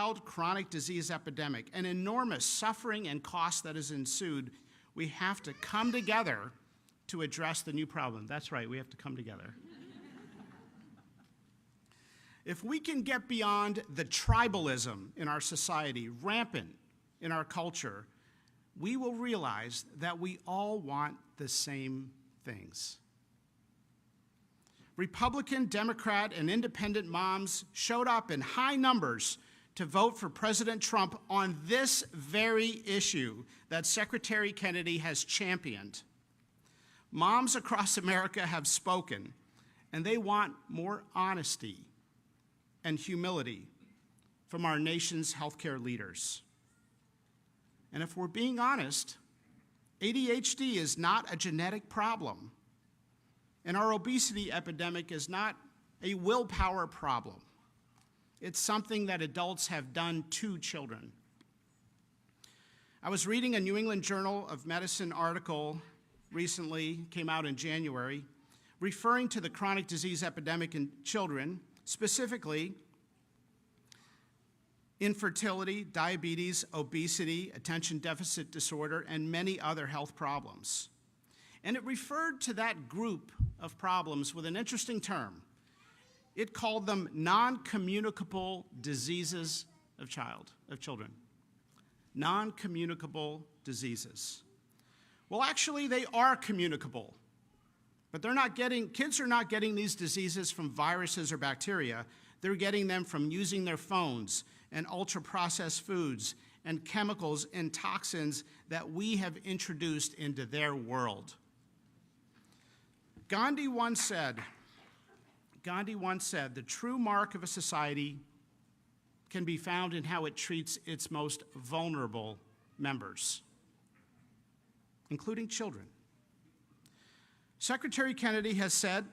wild chronic disease epidemic, an enormous suffering and cost that has ensued, we have to come together to address the new problem. That's right, we have to come together. If we can get beyond the tribalism in our society, rampant in our culture, we will realize that we all want the same things. Republican, Democrat, and independent moms showed up in high numbers to vote for President Trump on this very issue that Secretary Kennedy has championed. Moms across America have spoken, and they want more honesty and humility from our nation's healthcare leaders. And if we're being honest, ADHD is not a genetic problem, and our obesity epidemic is not a willpower problem. It's something that adults have done to children. I was reading a New England Journal of Medicine article recently, came out in January, referring to the chronic disease epidemic in children, specifically infertility, diabetes, obesity, attention deficit disorder, and many other health problems. And it referred to that group of problems with an interesting term. It called them non-communicable diseases of children. Non-communicable diseases. Well, actually, they are communicable, but kids are not getting these diseases from viruses or bacteria. They're getting them from using their phones and ultra-processed foods and chemicals and toxins that we have introduced into their world. Gandhi once said, the true mark of a society can be found in how it treats its most vulnerable members, including children. Secretary Kennedy has said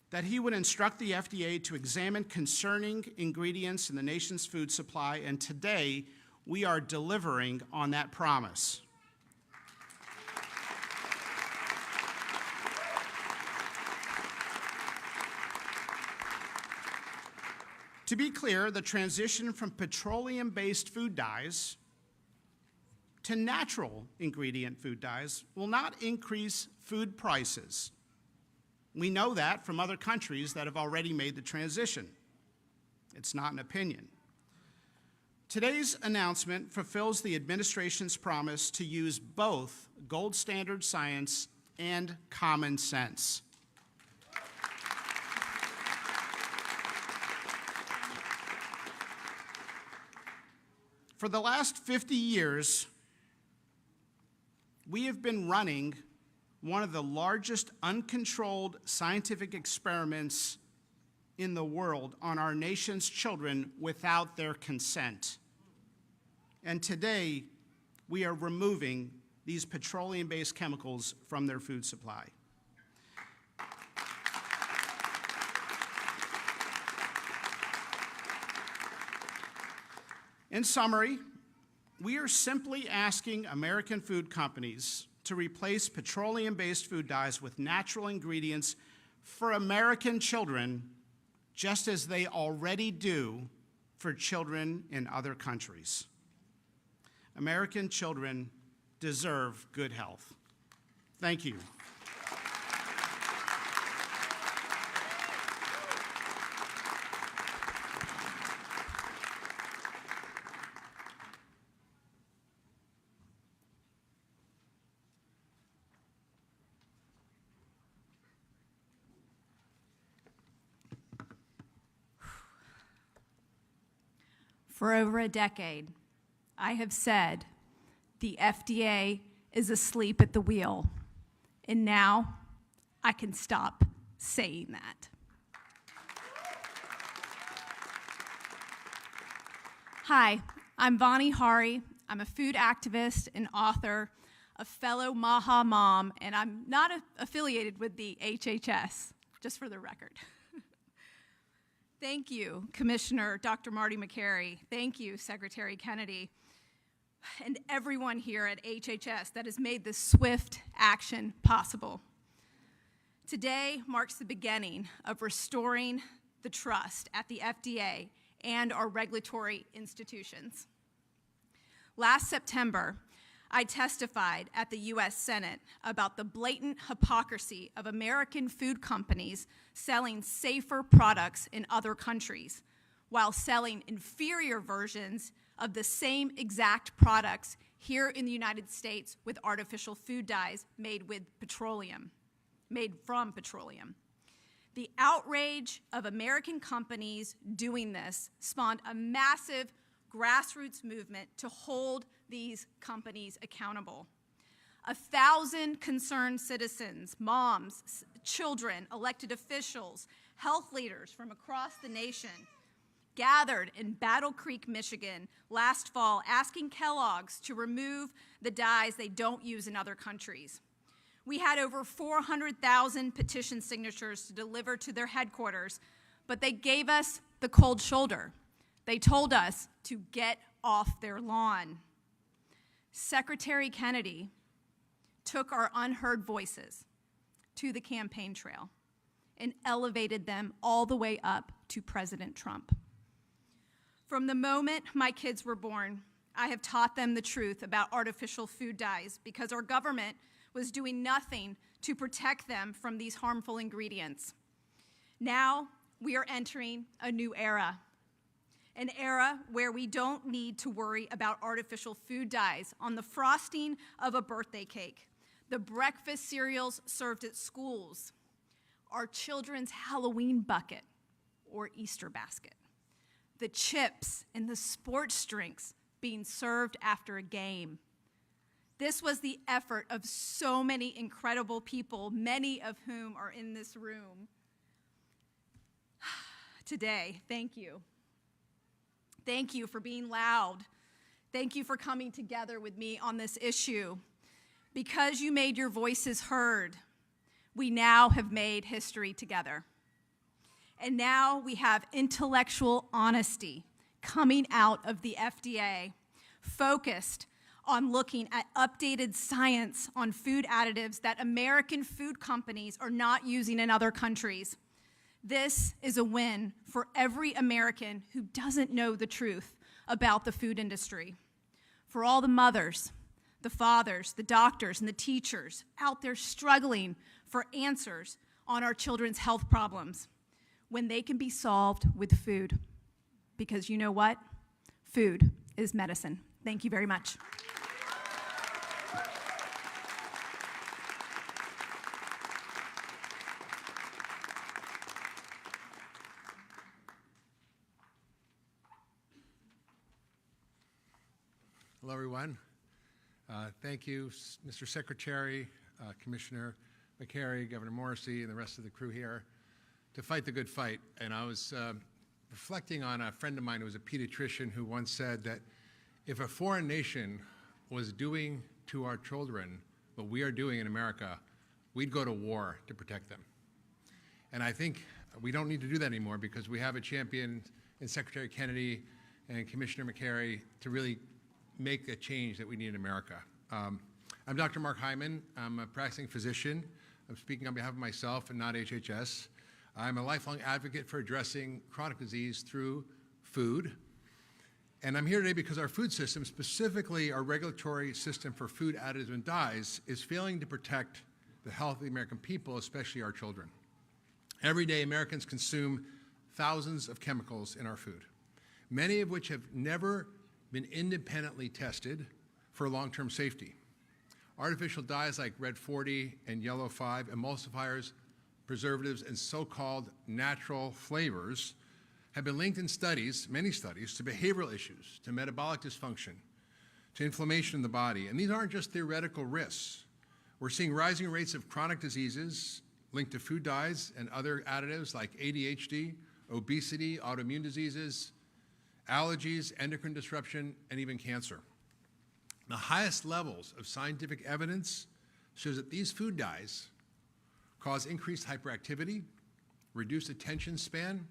that he would instruct the FDA to examine concerning ingredients in the nation's food supply, and today we are delivering on that promise. To be clear, the transition from petroleum-based food dyes to natural ingredient food dyes will not increase food prices. We know that from other countries that have already made the transition. It's not an opinion. Today's announcement fulfills the administration's promise to use both gold standard science and common sense. For the last 50 years, we have been running one of the largest uncontrolled scientific experiments in the world on our nation's children without their consent. And today, we are removing these petroleum-based chemicals from their food supply. In summary, we are simply asking American food companies to replace petroleum-based food dyes with natural ingredients for American children, just as they already do for children in other countries. American children deserve good health. Thank you. For over a decade, I have said the FDA is asleep at the wheel, and now I can stop saying that. Hi, I'm Vani Hari. I'm a food activist and author, a fellow Maha mom, and I'm not affiliated with the HHS, just for the record. Thank you, Commissioner Dr. Marty McCary. Thank you, Secretary Kennedy, and everyone here at HHS that has made this swift action possible. Today marks the beginning of restoring the trust at the FDA and our regulatory institutions. Last September, I testified at the U.S. Senate about the blatant hypocrisy of American food companies selling safer products in other countries while selling inferior versions of the same exact products here in the United States with artificial food dyes made from petroleum. The outrage of American companies doing this spawned a massive grassroots movement to hold these companies accountable. 1,000 concerned citizens, moms, children, elected officials, health leaders from across the nation gathered in Battle Creek, Michigan last fall asking Kellogg's to remove the dyes they don't use in other countries. We had over 400,000 petition signatures to deliver to their headquarters, but they gave us the cold shoulder. They told us to get off their lawn. Secretary Kennedy took our unheard voices to the campaign trail and elevated them all the way up to President Trump. From the moment my kids were born, I have taught them the truth about artificial food dyes because our government was doing nothing to protect them from these harmful ingredients. Now we are entering a new era, an era where we don't need to worry about artificial food dyes on the frosting of a birthday cake, the breakfast cereals served at schools, our children's Halloween bucket or Easter basket, the chips and the sports drinks being served after a game. This was the effort of so many incredible people, many of whom are in this room today. Thank you. Thank you for being loud. Thank you for coming together with me on this issue. Because you made your voices heard, we now have made history together. And now we have intellectual honesty coming out of the FDA, focused on looking at updated science on food additives that American food companies are not using in other countries. This is a win for every American who doesn't know the truth about the food industry. For all the mothers, the fathers, the doctors, and the teachers out there struggling for answers on our children's health problems when they can be solved with food. Because you know what? Food is medicine. Thank you very much. Hello, everyone. Thank you, Mr. Secretary, Commissioner McCary, Governor Morrissey, and the rest of the crew here to fight the good fight. And I was reflecting on a friend of mine who was a pediatrician who once said that if a foreign nation was doing to our children what we are doing in America, we'd go to war to protect them. And I think we don't need to do that anymore because we have a champion in Secretary Kennedy and Commissioner McCary to really make a change that we need in America. I'm Dr. Mark Hyman. I'm a practicing physician. I'm speaking on behalf of myself and not HHS. I'm a lifelong advocate for addressing chronic disease through food. And I'm here today because our food system, specifically our regulatory system for food additives and dyes, is failing to protect the health of the American people, especially our children. Every day, Americans consume thousands of chemicals in our food, many of which have never been independently tested for long-term safety. Artificial dyes like Red 40 and Yellow 5, emulsifiers, preservatives, and so-called natural flavors have been linked in studies, many studies, to behavioral issues, to metabolic dysfunction, to inflammation in the body. And these aren't just theoretical risks. We're seeing rising rates of chronic diseases linked to food dyes and other additives like ADHD, obesity, autoimmune diseases, allergies, endocrine disruption, and even cancer. The highest levels of scientific evidence shows that these food dyes cause increased hyperactivity, reduced attention span,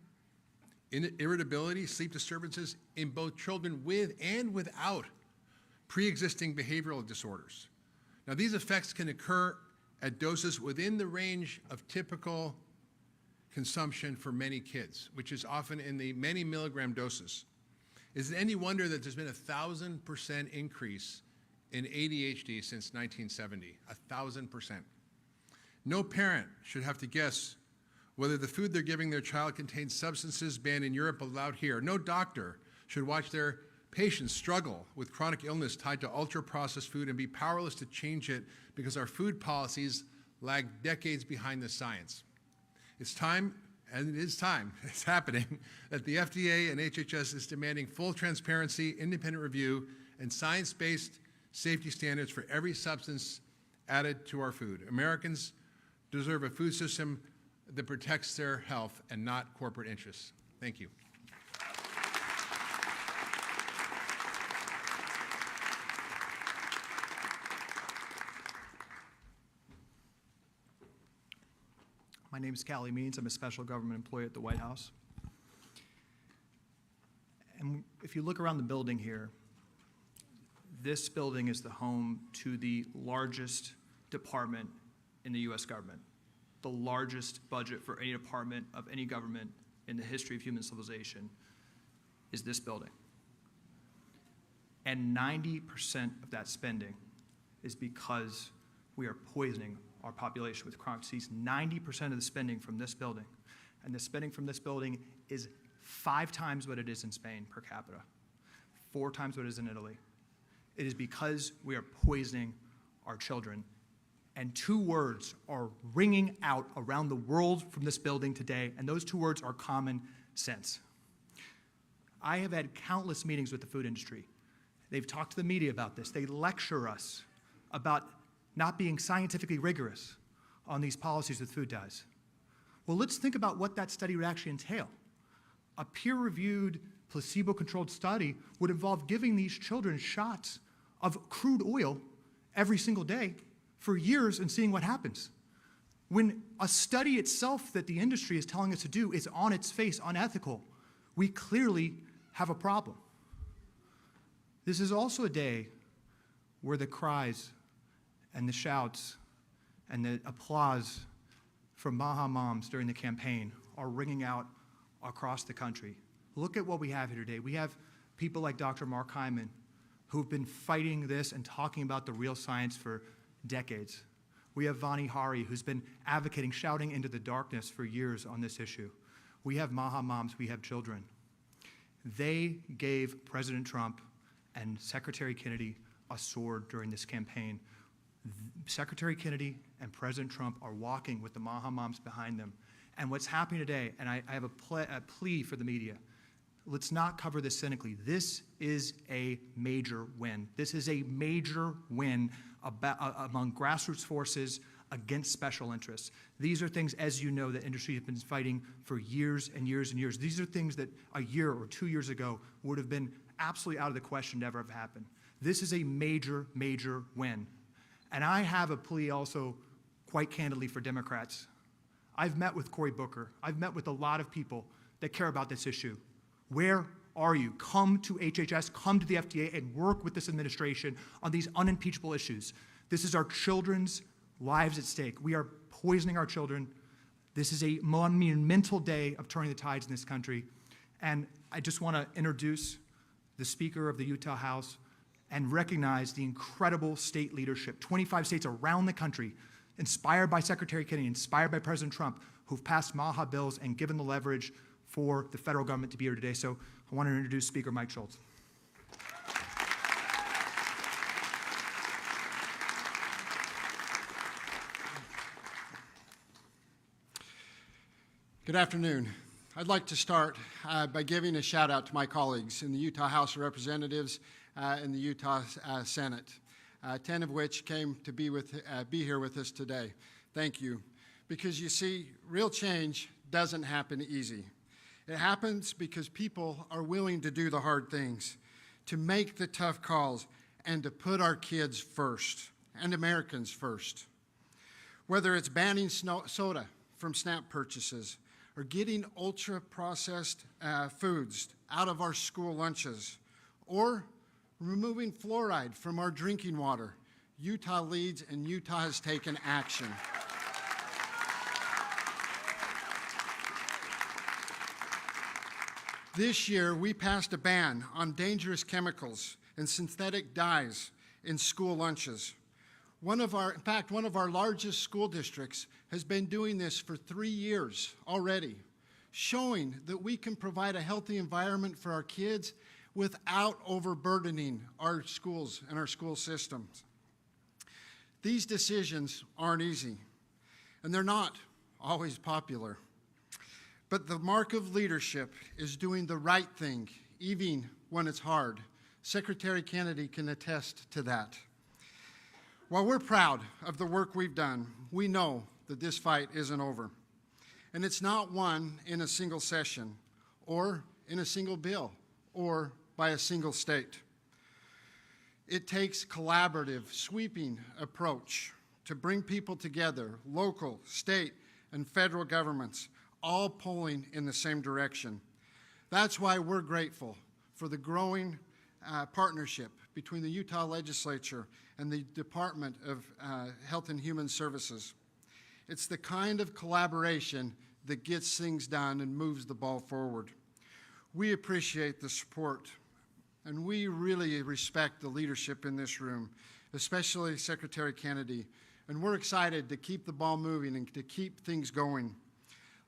irritability, sleep disturbances in both children with and without pre-existing behavioral disorders. Now, these effects can occur at doses within the range of typical consumption for many kids, which is often in the many milligram doses. Is it any wonder that there's been a 1,000% increase in ADHD since 1970? 1,000%. No parent should have to guess whether the food they're giving their child contains substances banned in Europe but allowed here. No doctor should watch their patients struggle with chronic illness tied to ultra-processed food and be powerless to change it because our food policies lag decades behind the science. It's time, and it is time, it's happening, that the FDA and HHS is demanding full transparency, independent review, and science-based safety standards for every substance added to our food. Americans deserve a food system that protects their health and not corporate interests. Thank you. My name is Callie Means. I'm a special government employee at the White House. And if you look around the building here, this building is the home to the largest department in the U.S. government, the largest budget for any department of any government in the history of human civilization is this building. And 90% of that spending is because we are poisoning our population with chronic disease. 90% of the spending from this building, and the spending from this building is 5 times what it is in Spain per capita, 4 times what it is in Italy. It is because we are poisoning our children. And 2 words are ringing out around the world from this building today, and those 2 words are common sense. I have had countless meetings with the food industry. They've talked to the media about this. They lecture us about not being scientifically rigorous on these policies with food dyes. Well, let's think about what that study would actually entail. A peer-reviewed, placebo-controlled study would involve giving these children shots of crude oil every single day for years and seeing what happens. When a study itself that the industry is telling us to do is on its face unethical, we clearly have a problem. This is also a day where the cries and the shouts and the applause from Maha moms during the campaign are ringing out across the country. Look at what we have here today. We have people like Dr. Mark Hyman who've been fighting this and talking about the real science for decades. We have Vani Hari, who's been advocating, shouting into the darkness for years on this issue. We have Maha moms, we have children. They gave President Trump and Secretary Kennedy a sword during this campaign. Secretary Kennedy and President Trump are walking with the Maha moms behind them. And what's happening today, and I have a plea for the media, let's not cover this cynically. This is a major win. This is a major win among grassroots forces against special interests. These are things, as you know, that industry has been fighting for years and years and years. These are things that a year or 2 years ago would have been absolutely out of the question to ever have happened. This is a major, major win. And I have a plea also, quite candidly, for Democrats. I've met with Cory Booker. I've met with a lot of people that care about this issue. Where are you? Come to HHS, come to the FDA, and work with this administration on these unimpeachable issues. This is our children's lives at stake. We are poisoning our children. This is a monumental day of turning the tides in this country. And I just want to introduce the Speaker of the Utah House and recognize the incredible state leadership. 25 states around the country, inspired by Secretary Kennedy, inspired by President Trump, who've passed Maha bills and given the leverage for the federal government to be here today. So I want to introduce Speaker Mike Schultz. Good afternoon. I'd like to start by giving a shout out to my colleagues in the Utah House of Representatives and the Utah Senate, 10 of which came to be here with us today. Thank you. Because you see, real change doesn't happen easy. It happens because people are willing to do the hard things, to make the tough calls, and to put our kids first, and Americans first. Whether it's banning soda from SNAP purchases, or getting ultra-processed foods out of our school lunches, or removing fluoride from our drinking water, Utah leads and Utah has taken action. This year, we passed a ban on dangerous chemicals and synthetic dyes in school lunches. In fact, one of our largest school districts has been doing this for 3 years already, showing that we can provide a healthy environment for our kids without overburdening our schools and our school systems. These decisions aren't easy, and they're not always popular. But the mark of leadership is doing the right thing, even when it's hard. Secretary Kennedy can attest to that. While we're proud of the work we've done, we know that this fight isn't over. And it's not won in a single session, or in a single bill, or by a single state. It takes collaborative, sweeping approach to bring people together, local, state, and federal governments, all pulling in the same direction. That's why we're grateful for the growing partnership between the Utah Legislature and the Department of Health and Human Services. It's the kind of collaboration that gets things done and moves the ball forward. We appreciate the support, and we really respect the leadership in this room, especially Secretary Kennedy, and we're excited to keep the ball moving and to keep things going.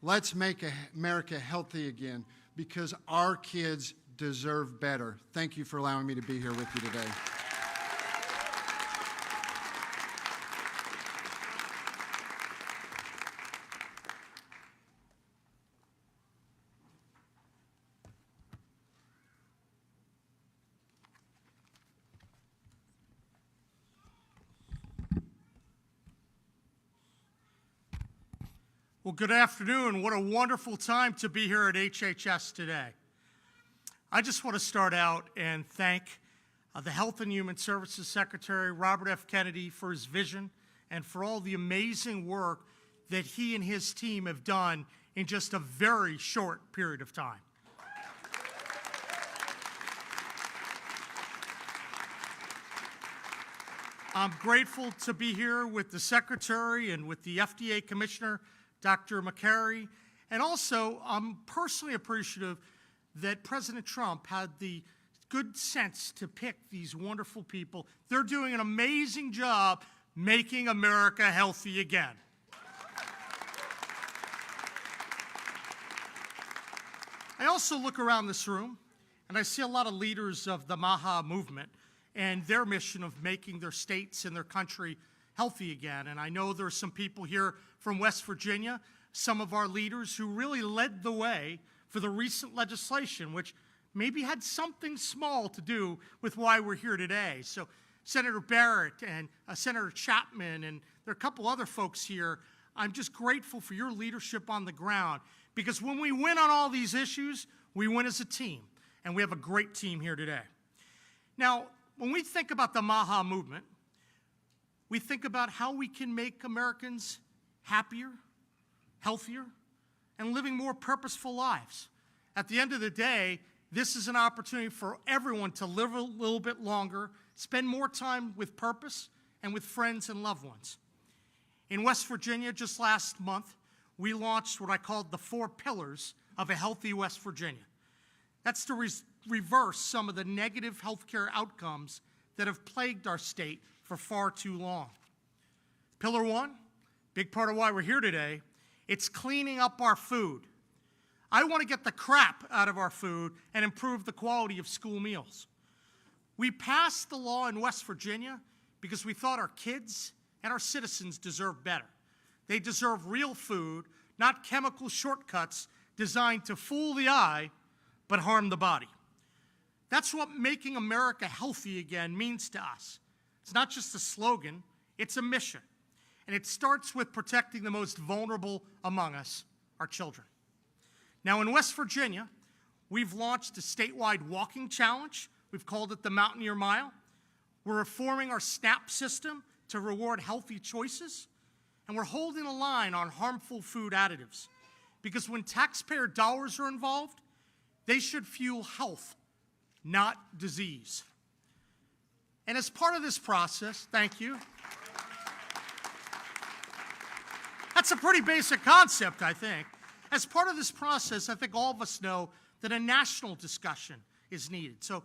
Let's make America healthy again, because our kids deserve better. Thank you for allowing me to be here with you today. Well, good afternoon. What a wonderful time to be here at HHS today. I just want to start out and thank the Health and Human Services Secretary, Robert F. Kennedy, for his vision and for all the amazing work that he and his team have done in just a very short period of time. I'm grateful to be here with the Secretary and with the FDA Commissioner, Dr. McCary, and also I'm personally appreciative that President Trump had the good sense to pick these wonderful people. They're doing an amazing job making America healthy again. I also look around this room and I see a lot of leaders of the MAHA movement and their mission of making their states and their country healthy again. And I know there are some people here from West Virginia, some of our leaders who really led the way for the recent legislation, which maybe had something small to do with why we're here today. So Senator Barrett and Senator Chapman, and there are a couple other folks here, I'm just grateful for your leadership on the ground, because when we win on all these issues, we win as a team, and we have a great team here today. Now, when we think about the MAHA movement, we think about how we can make Americans happier, healthier, and living more purposeful lives. At the end of the day, this is an opportunity for everyone to live a little bit longer, spend more time with purpose and with friends and loved ones. In West Virginia, just last month, we launched what I called the 4 pillars of a healthy West Virginia. That's to reverse some of the negative healthcare outcomes that have plagued our state for far too long. Pillar 1, big part of why we're here today, it's cleaning up our food. I want to get the crap out of our food and improve the quality of school meals. We passed the law in West Virginia because we thought our kids and our citizens deserve better. They deserve real food, not chemical shortcuts designed to fool the eye but harm the body. That's what making America healthy again means to us. It's not just a slogan, it's a mission. And it starts with protecting the most vulnerable among us, our children. Now, in West Virginia, we've launched a statewide walking challenge. We've called it the Mountaineer Mile. We're reforming our SNAP system to reward healthy choices. And we're holding a line on harmful food additives. Because when taxpayer dollars are involved, they should fuel health, not disease. And as part of this process, thank you. That's a pretty basic concept, I think. As part of this process, I think all of us know that a national discussion is needed. So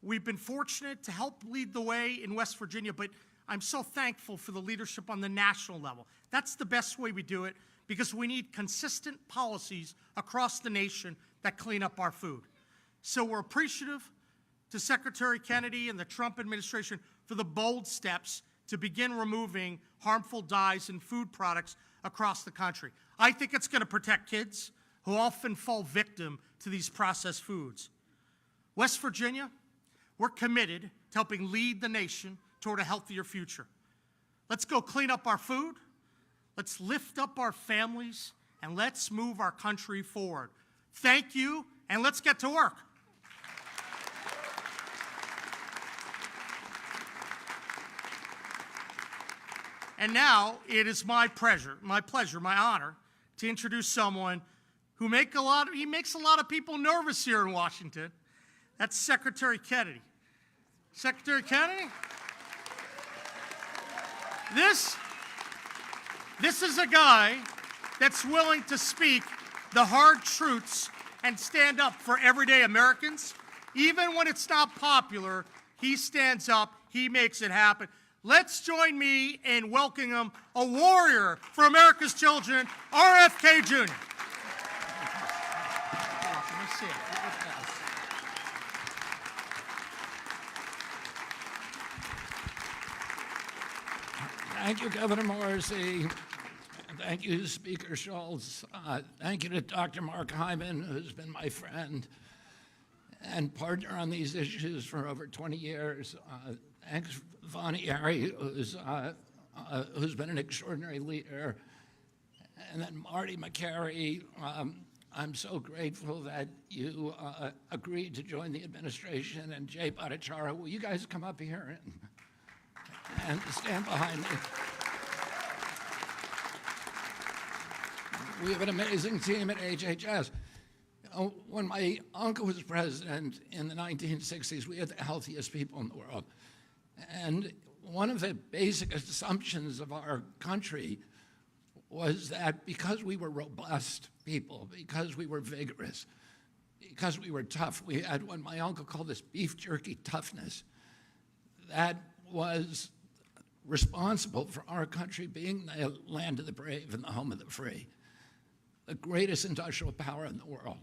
we've been fortunate to help lead the way in West Virginia, but I'm so thankful for the leadership on the national level. That's the best way we do it, because we need consistent policies across the nation that clean up our food. So we're appreciative to Secretary Kennedy and the Trump administration for the bold steps to begin removing harmful dyes in food products across the country. I think it's going to protect kids who often fall victim to these processed foods. West Virginia, we're committed to helping lead the nation toward a healthier future. Let's go clean up our food, let's lift up our families, and let's move our country forward. Thank you, and let's get to work. And now it is my pleasure, my honor, to introduce someone who makes a lot of people nervous here in Washington. That's Secretary Kennedy. Secretary Kennedy? This is a guy that's willing to speak the hard truths and stand up for everyday Americans. Even when it's not popular, he stands up, he makes it happen. Let's join me in welcoming him, a warrior for America's children, RFK Jr. Thank you, Governor Morrissey. Thank you, Speaker Schultz. Thank you to Dr. Mark Hyman, who's been my friend and partner on these issues for over 20 years. Thanks, Vonnie Ari, who's been an extraordinary leader. And then Marty McCary, I'm so grateful that you agreed to join the administration. And Jay Bhattacharya, will you guys come up here and stand behind me? We have an amazing team at HHS. When my uncle was president in the 1960s, we had the healthiest people in the world. And one of the basic assumptions of our country was that because we were robust people, because we were vigorous, because we were tough, we had what my uncle called this beef jerky toughness that was responsible for our country being the land of the brave and the home of the free, the greatest industrial power in the world,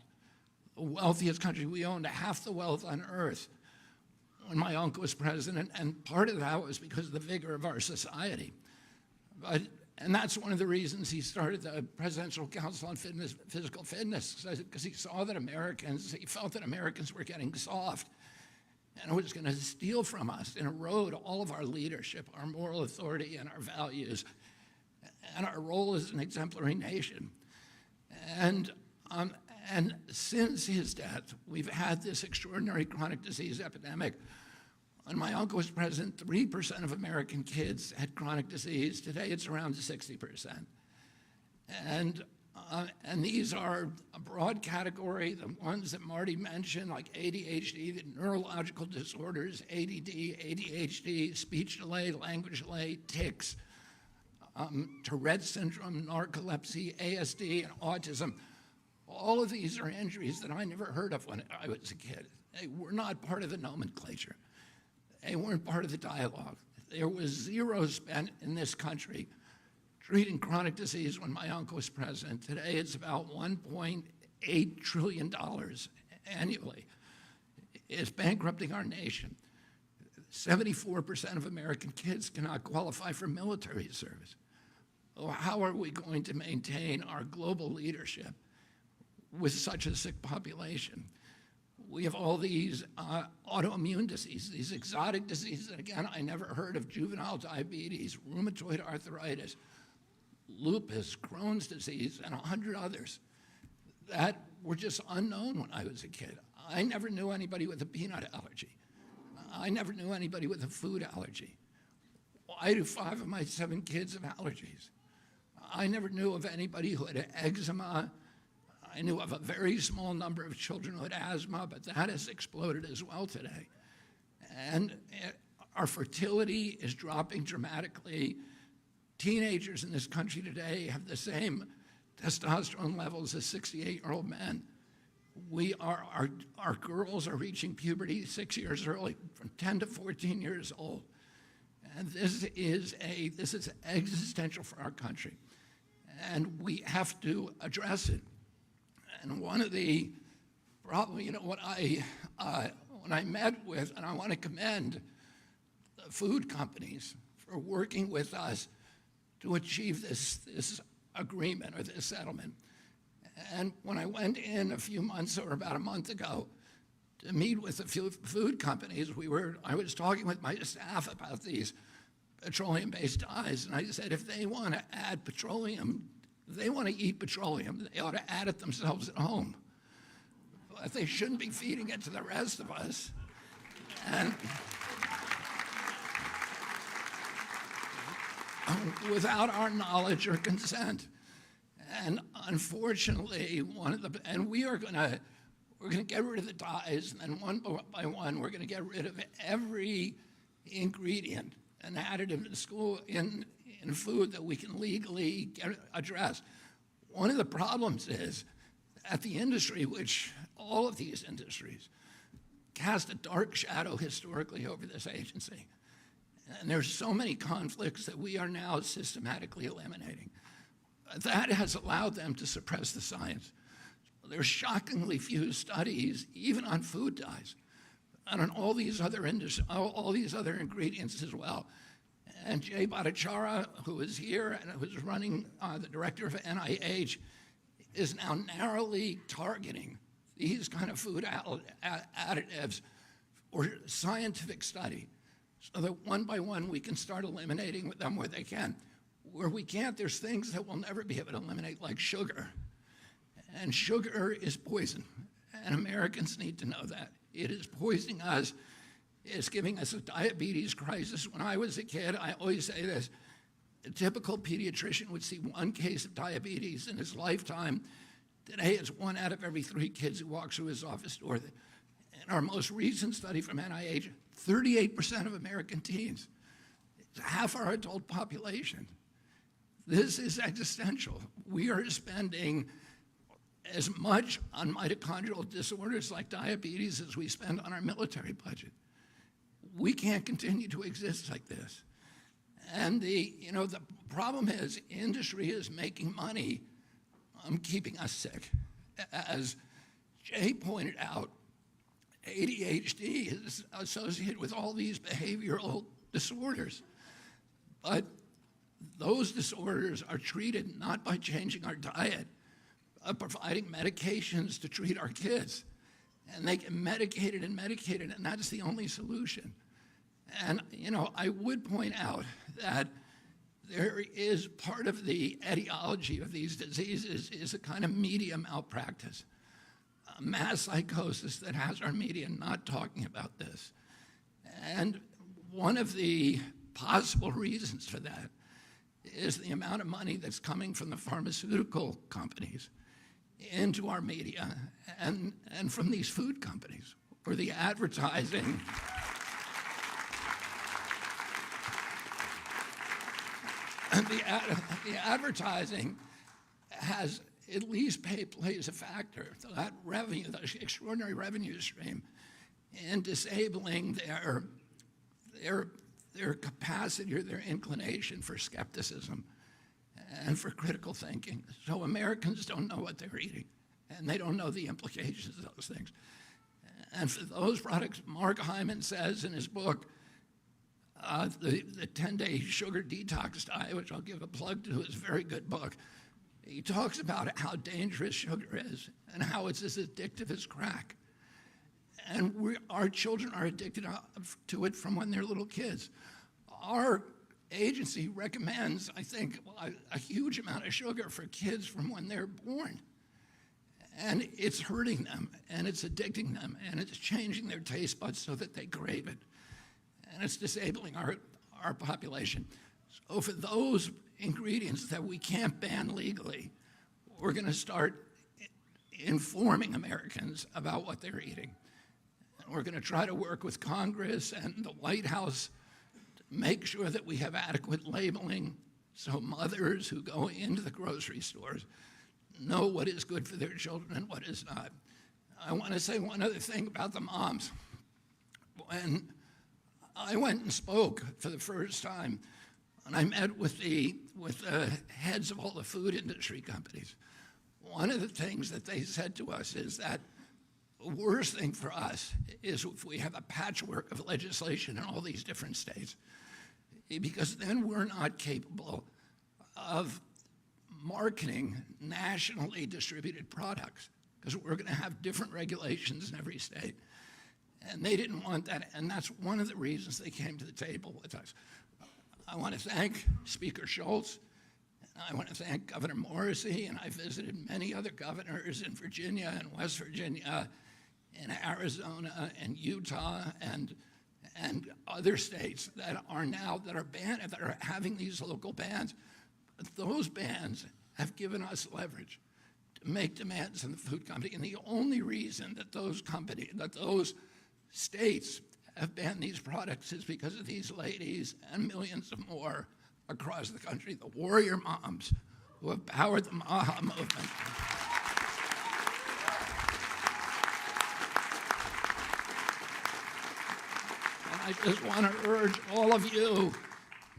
the wealthiest country. We owned half the wealth on earth when my uncle was president, and part of that was because of the vigor of our society. And that's one of the reasons he started the Presidential Council on Physical Fitness, because he felt that Americans were getting soft and it was going to steal from us and erode all of our leadership, our moral authority, and our values, and our role as an exemplary nation. And since his death, we've had this extraordinary chronic disease epidemic. When my uncle was president, 3% of American kids had chronic disease. Today, it's around 60%. And these are a broad category, the ones that Marty mentioned, like ADHD, the neurological disorders, ADD, ADHD, speech delay, language delay, tics, Tourette syndrome, narcolepsy, ASD, and autism. All of these are injuries that I never heard of when I was a kid. They were not part of the nomenclature. They weren't part of the dialogue. There was zero spent in this country treating chronic disease when my uncle was president. Today, it's about $1.8 trillion annually. It's bankrupting our nation. 74% of American kids cannot qualify for military service. How are we going to maintain our global leadership with such a sick population? We have all these autoimmune diseases, these exotic diseases. And again, I never heard of juvenile diabetes, rheumatoid arthritis, lupus, Crohn's disease, and 100 others that were just unknown when I was a kid. I never knew anybody with a peanut allergy. I never knew anybody with a food allergy. Why do 5 of my 7 kids have allergies? I never knew of anybody who had eczema. I knew of a very small number of children who had asthma, but that has exploded as well today. And our fertility is dropping dramatically. Teenagers in this country today have the same testosterone levels as 68-year-old men. Our girls are reaching puberty 6 years early, from 10 to 14 years old. And this is existential for our country. And we have to address it. And one of the probably, when I met with, and I want to commend the food companies for working with us to achieve this agreement or this settlement. And when I went in a few months or about a month ago to meet with a few food companies, I was talking with my staff about these petroleum-based dyes, and I said, if they want to add petroleum, if they want to eat petroleum, they ought to add it themselves at home. But they shouldn't be feeding it to the rest of us. And without our knowledge or consent. And unfortunately, we're going to get rid of the dyes, and one by one, we're going to get rid of every ingredient and additive in food that we can legally address. One of the problems is that the industry, which all of these industries, cast a dark shadow historically over this agency. And there's so many conflicts that we are now systematically eliminating. That has allowed them to suppress the science. There's shockingly few studies, even on food dyes, and on all these other ingredients as well. And Jay Bhattacharya, who is here and who's running, the director of NIH, is now narrowly targeting these kind of food additives for scientific study, so that one by one we can start eliminating them where they can. Where we can't, there's things that we'll never be able to eliminate, like sugar. And sugar is poison, and Americans need to know that. It is poisoning us. It's giving us a diabetes crisis. When I was a kid, I always say this, a typical pediatrician would see one case of diabetes in his lifetime. Today, it's 1 out of every 3 kids who walks through his office door. In our most recent study from NIH, 38% of American teens, it's half our adult population. This is existential. We are spending as much on mitochondrial disorders like diabetes as we spend on our military budget. We can't continue to exist like this. And the problem is industry is making money keeping us sick. As Jay pointed out, ADHD is associated with all these behavioral disorders. But those disorders are treated not by changing our diet, but providing medications to treat our kids. And they get medicated, and that's the only solution. And, I would point out that there is part of the etiology of these diseases is a kind of media malpractice, a mass psychosis that has our media not talking about this. And one of the possible reasons for that is the amount of money that's coming from the pharmaceutical companies into our media and from these food companies, or the advertising. And the advertising has at least plays a factor. So that revenue, that extraordinary revenue stream, in disabling their capacity or their inclination for skepticism and for critical thinking. So Americans don't know what they're eating, and they don't know the implications of those things. And for those products, Mark Hyman says in his book, the 10-day sugar detox diet, which I'll give a plug to, is a very good book. He talks about how dangerous sugar is and how it's as addictive as crack. And our children are addicted to it from when they're little kids. Our agency recommends, I think, a huge amount of sugar for kids from when they're born. And it's hurting them, and it's addicting them, and it's changing their taste buds so that they crave it. And it's disabling our population. So for those ingredients that we can't ban legally, we're going to start informing Americans about what they're eating. And we're going to try to work with Congress and the White House to make sure that we have adequate labeling so mothers who go into the grocery stores know what is good for their children and what is not. I want to say one other thing about the moms. When I went and spoke for the first time, and I met with the heads of all the food industry companies, one of the things that they said to us is that the worst thing for us is if we have a patchwork of legislation in all these different states, because then we're not capable of marketing nationally distributed products, because we're going to have different regulations in every state. And they didn't want that, and that's one of the reasons they came to the table with us. I want to thank Speaker Schultz. I want to thank Governor Morrissey, and I visited many other governors in Virginia and West Virginia, in Arizona and Utah and other states that are banned, that are having these local bans. But those bans have given us leverage to make demands in the food company, and the only reason that those states have banned these products is because of these ladies and millions of more across the country, the warrior moms who have powered the MAHA movement. And I just want to urge all of you,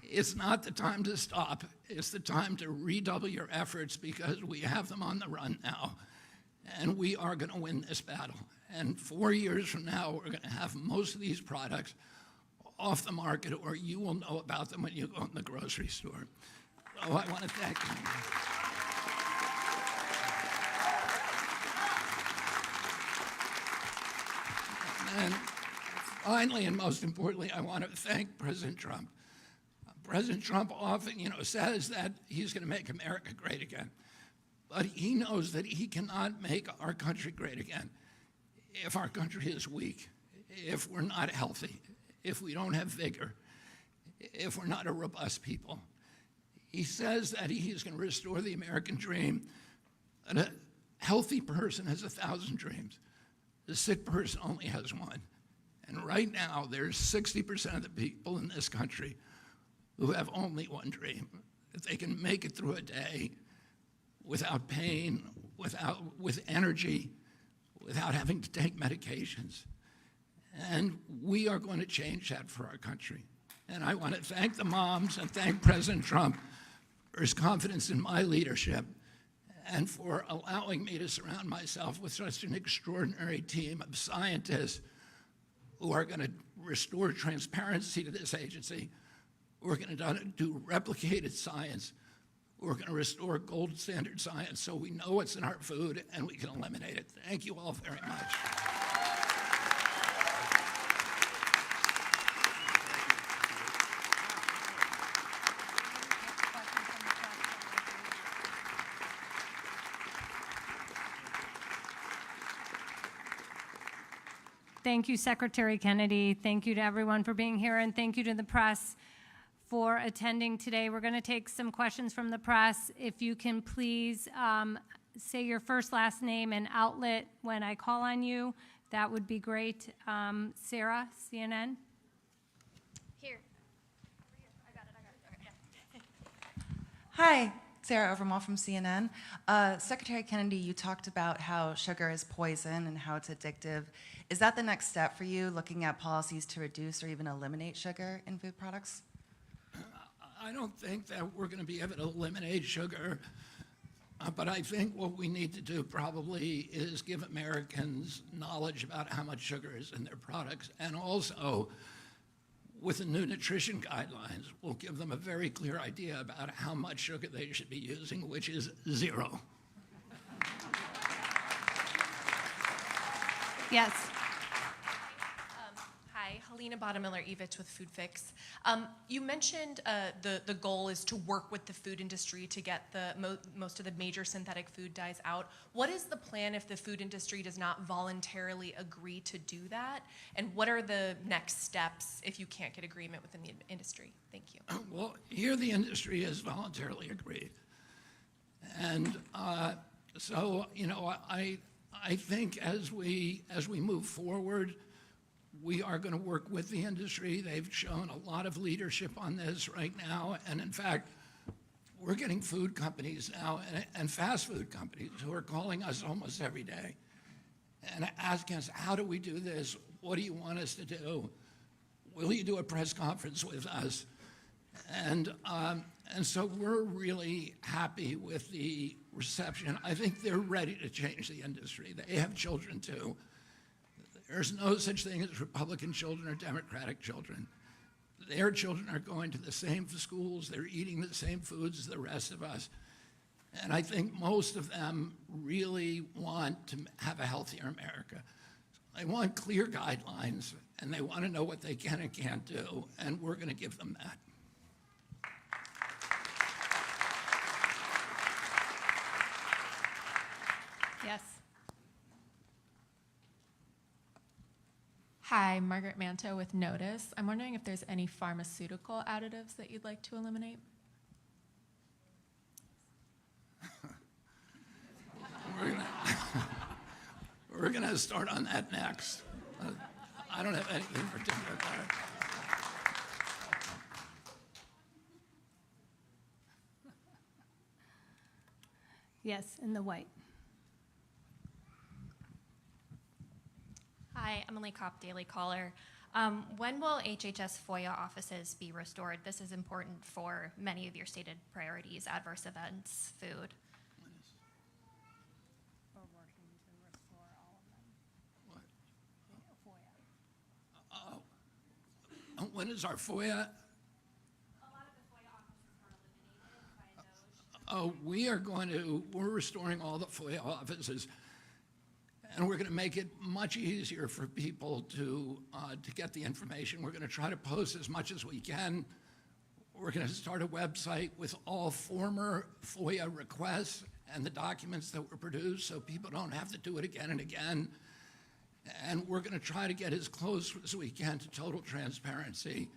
it's not the time to stop. It's the time to redouble your efforts, because we have them on the run now, and we are going to win this battle. And 4 years from now, we're going to have most of these products off the market, or you will know about them when you go in the grocery store. So I want to thank you. And finally, and most importantly, I want to thank President Trump. President Trump often, says that he's going to make America great again. But he knows that he cannot make our country great again if our country is weak, if we're not healthy, if we don't have vigor, if we're not a robust people. He says that he's going to restore the American dream, and a healthy person has 1,000 dreams. The sick person only has one. And right now, there's 60% of the people in this country who have only one dream, that they can make it through a day without pain, with energy, without having to take medications. And we are going to change that for our country. And I want to thank the moms and thank President Trump for his confidence in my leadership and for allowing me to surround myself with such an extraordinary team of scientists who are going to restore transparency to this agency. We're going to do replicated science. We're going to restore gold standard science so we know what's in our food and we can eliminate it. Thank you all very much. Thank you, Secretary Kennedy. Thank you to everyone for being here, and thank you to the press for attending today. We're going to take some questions from the press. If you can please say your first, last name, and outlet when I call on you, that would be great. Sarah, CNN. Here. I got it. Okay. Hi, Sarah Overmall from CNN. Secretary Kennedy, you talked about how sugar is poison and how it's addictive. Is that the next step for you, looking at policies to reduce or even eliminate sugar in food products? I don't think that we're going to be able to eliminate sugar, but I think what we need to do probably is give Americans knowledge about how much sugar is in their products, and also with the new nutrition guidelines, we'll give them a very clear idea about how much sugar they should be using, which is 0. Yes. Hi, Helena Bottomiller-Evich with Food Fix. You mentioned the goal is to work with the food industry to get most of the major synthetic food dyes out. What is the plan if the food industry does not voluntarily agree to do that? And what are the next steps if you can't get agreement within the industry? Thank you. Well, here the industry has voluntarily agreed. And so, I think as we move forward, we are going to work with the industry. They've shown a lot of leadership on this right now. And in fact, we're getting food companies now and fast food companies who are calling us almost every day and asking us, how do we do this? What do you want us to do? Will you do a press conference with us? And so we're really happy with the reception. I think they're ready to change the industry. They have children too. There's no such thing as Republican children or Democratic children. Their children are going to the same schools, they're eating the same foods as the rest of us. And I think most of them really want to have a healthier America. They want clear guidelines, and they want to know what they can and can't do, and we're going to give them that. Yes. Hi, Margaret Manto with Notice. I'm wondering if there's any pharmaceutical additives that you'd like to eliminate? We're going to start on that next. I don't have anything particular there. Yes, in the white. Hi, Emily Kopp, Daily Caller. When will HHS FOIA offices be restored? This is important for many of your stated priorities, adverse events, food. When is our FOIA? Oh, we're restoring all the FOIA offices, and we're going to make it much easier for people to get the information. We're going to try to post as much as we can. We're going to start a website with all former FOIA requests and the documents that were produced so people don't have to do it again and again. And we're going to try to get as close as we can to total transparency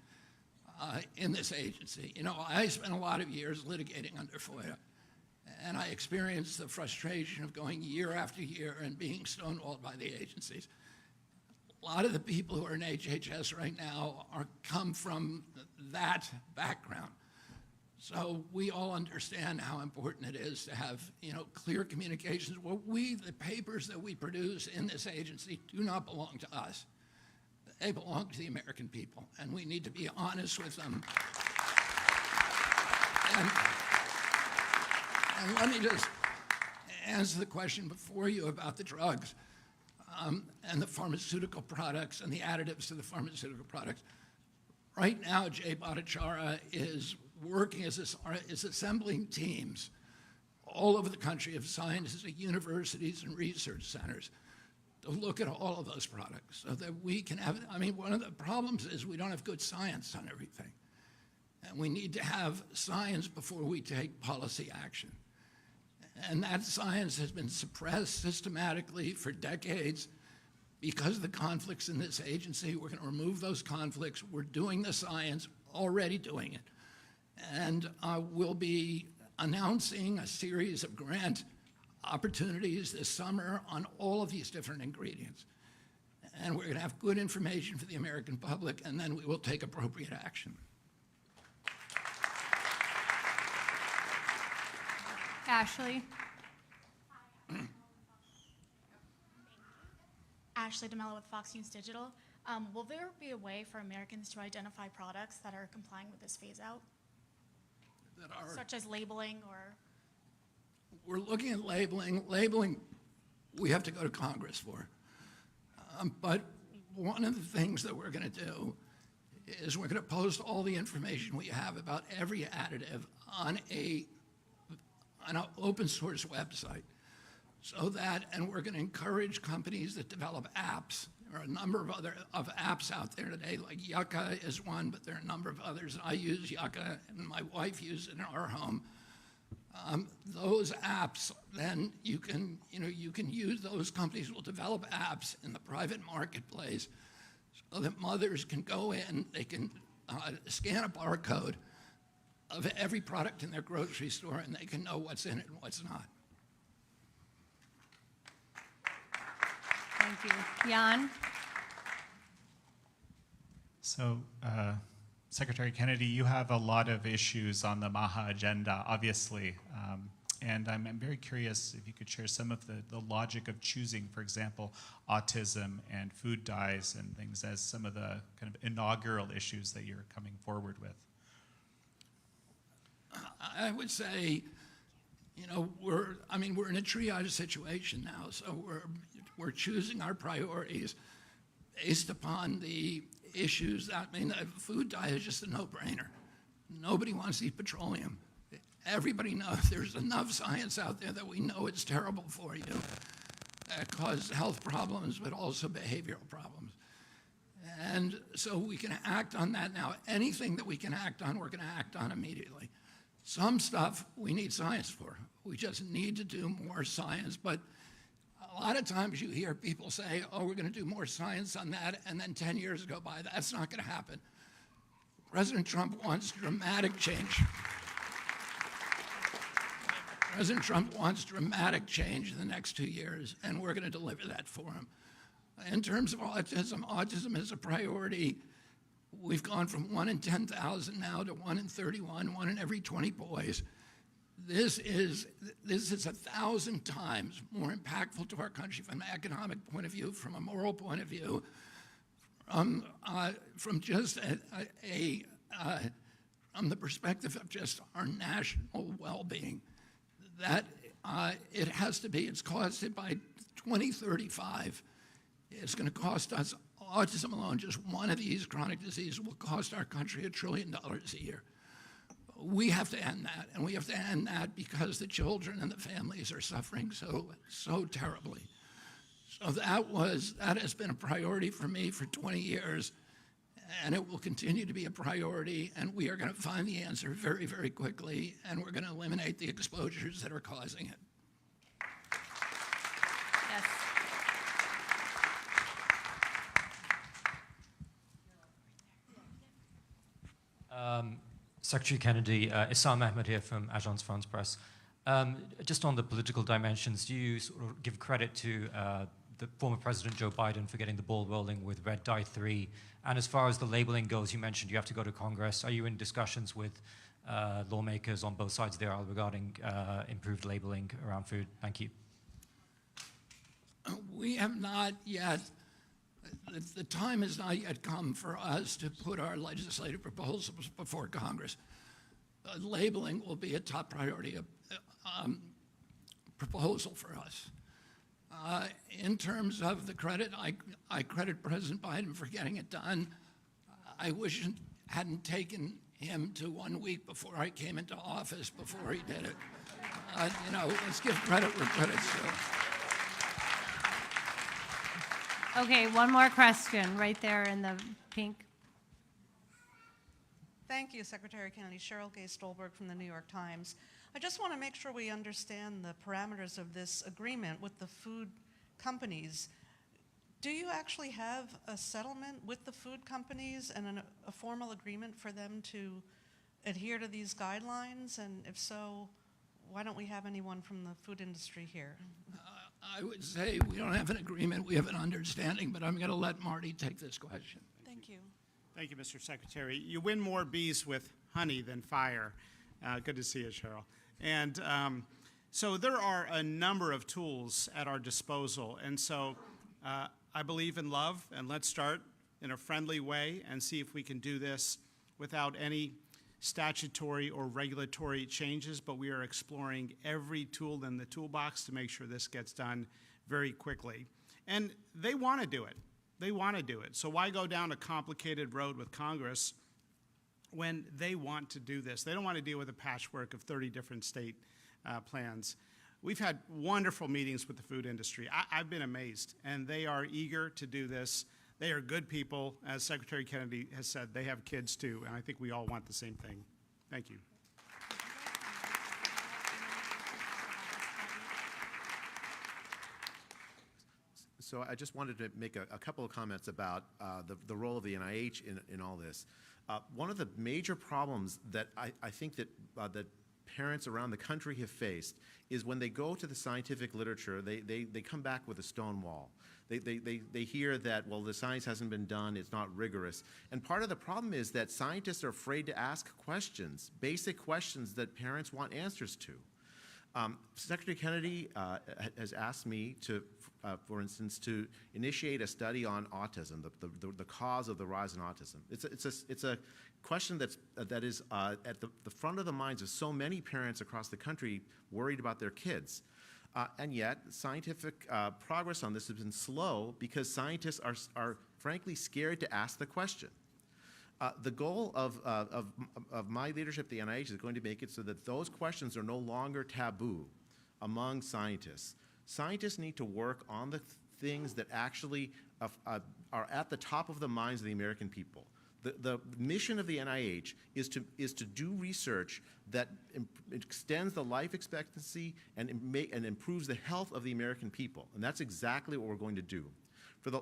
in this agency. You know, I spent a lot of years litigating under FOIA, and I experienced the frustration of going year after year and being stonewalled by the agencies. A lot of the people who are in HHS right now come from that background. So we all understand how important it is to have, you know, clear communications. Well, the papers that we produce in this agency do not belong to us. They belong to the American people, and we need to be honest with them. And let me just answer the question before you about the drugs and the pharmaceutical products and the additives to the pharmaceutical products. Right now, Jay Bhattacharya is working is assembling teams all over the country of scientists at universities and research centers to look at all of those products so that we can have, I mean, one of the problems is we don't have good science on everything. And we need to have science before we take policy action. And that science has been suppressed systematically for decades because of the conflicts in this agency. We're going to remove those conflicts. We're doing the science, already doing it. And we'll be announcing a series of grant opportunities this summer on all of these different ingredients. And we're going to have good information for the American public, and then we will take appropriate action. Ashley. Ashley DeMello with Fox News Digital. Will there be a way for Americans to identify products that are complying with this phase out? Such as labeling or? We're looking at labeling. Labeling, we have to go to Congress for. But one of the things that we're going to do is we're going to post all the information we have about every additive on an open source website. So that, and we're going to encourage companies that develop apps. There are a number of other apps out there today, like Yucca is one, but there are a number of others. I use Yucca, and my wife uses it in our home. Those apps, then you can use, those companies will develop apps in the private marketplace so that mothers can go in, they can scan a barcode of every product in their grocery store, and they can know what's in it and what's not. Thank you. Jan? So, Secretary Kennedy, you have a lot of issues on the MAHA agenda, obviously. and I'm very curious if you could share some of the logic of choosing, for example, autism and food dyes and things as some of the kind of inaugural issues that you're coming forward with. I would say, you know, we're in a triage situation now, so we're choosing our priorities based upon the issues. I mean, food dye is just a no-brainer. Nobody wants to eat petroleum. Everybody knows there's enough science out there that we know it's terrible for you. It causes health problems, but also behavioral problems. And so we can act on that now. Anything that we can act on, we're going to act on immediately. Some stuff we need science for. We just need to do more science. But a lot of times you hear people say, oh, we're going to do more science on that, and then 10 years go by. That's not going to happen. President Trump wants dramatic change. President Trump wants dramatic change in the next 2 years, and we're going to deliver that for him. In terms of autism, autism is a priority. We've gone from 1 in 10,000 now to 1 in 31, 1 in every 20 boys. This is 1,000 times more impactful to our country from an economic point of view, from a moral point of view, from just from the perspective of just our national well-being. That it has to be, it's costed by 2035. It's going to cost us, autism alone, just one of these chronic diseases will cost our country $1 trillion a year. We have to end that, and we have to end that because the children and the families are suffering so terribly. So that has been a priority for me for 20 years, and it will continue to be a priority, and we are going to find the answer very, very quickly, and we're going to eliminate the exposures that are causing it. Yes. Secretary Kennedy, Issam Ahmed here from Agence France Presse. Just on the political dimensions, do you sort of give credit to the former President Joe Biden for getting the ball rolling with Red Dye 3? And as far as the labeling goes, you mentioned you have to go to Congress. Are you in discussions with lawmakers on both sides of the aisle regarding improved labeling around food? Thank you. We have not yet. The time has not yet come for us to put our legislative proposals before Congress. Labeling will be a top priority proposal for us. In terms of the credit, I credit President Biden for getting it done. I wish it hadn't taken him to 1 week before I came into office before he did it. You know, let's give credit where credit's due. Okay, one more question right there in the pink. Thank you, Secretary Kennedy. Cheryl Gay Stolberg from the New York Times. I just want to make sure we understand the parameters of this agreement with the food companies. Do you actually have a settlement with the food companies and a formal agreement for them to adhere to these guidelines? And if so, why don't we have anyone from the food industry here? I would say we don't have an agreement, we have an understanding, but I'm going to let Marty take this question. Thank you. Thank you, Mr. Secretary. You win more bees with honey than fire. Good to see you, Cheryl. And so there are a number of tools at our disposal. And so I believe in love, and let's start in a friendly way and see if we can do this without any statutory or regulatory changes, but we are exploring every tool in the toolbox to make sure this gets done very quickly. And they want to do it. They want to do it. So why go down a complicated road with Congress when they want to do this? They don't want to deal with a patchwork of 30 different state plans. We've had wonderful meetings with the food industry. I've been amazed, and they are eager to do this. They are good people. As Secretary Kennedy has said, they have kids too, and I think we all want the same thing. Thank you. So I just wanted to make a couple of comments about the role of the NIH in all this. One of the major problems that I think that parents around the country have faced is when they go to the scientific literature, they come back with a stone wall. They hear that, well, the science hasn't been done, it's not rigorous. And part of the problem is that scientists are afraid to ask questions, basic questions that parents want answers to. Secretary Kennedy has asked me to, for instance, to initiate a study on autism, the cause of the rise in autism. It's a question that is at the front of the minds of so many parents across the country worried about their kids. And yet, scientific progress on this has been slow because scientists are frankly scared to ask the question. The goal of my leadership at the NIH is going to make it so that those questions are no longer taboo among scientists. Scientists need to work on the things that actually are at the top of the minds of the American people. The mission of the NIH is to do research that extends the life expectancy and improves the health of the American people. And that's exactly what we're going to do.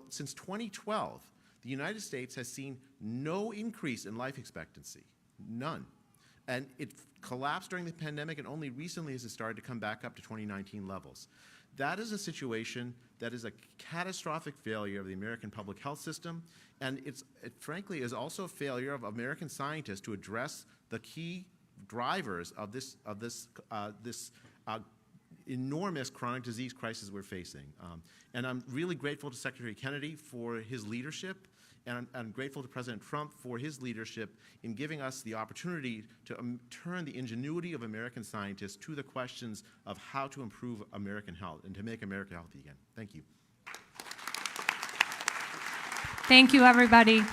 Since 2012, the United States has seen no increase in life expectancy, none. And it collapsed during the pandemic, and only recently has it started to come back up to 2019 levels. That is a situation that is a catastrophic failure of the American public health system, and it frankly is also a failure of American scientists to address the key drivers of this enormous chronic disease crisis we're facing. And I'm really grateful to Secretary Kennedy for his leadership, and I'm grateful to President Trump for his leadership in giving us the opportunity to turn the ingenuity of American scientists to the questions of how to improve American health and to make America healthy again. Thank you. Thank you, everybody.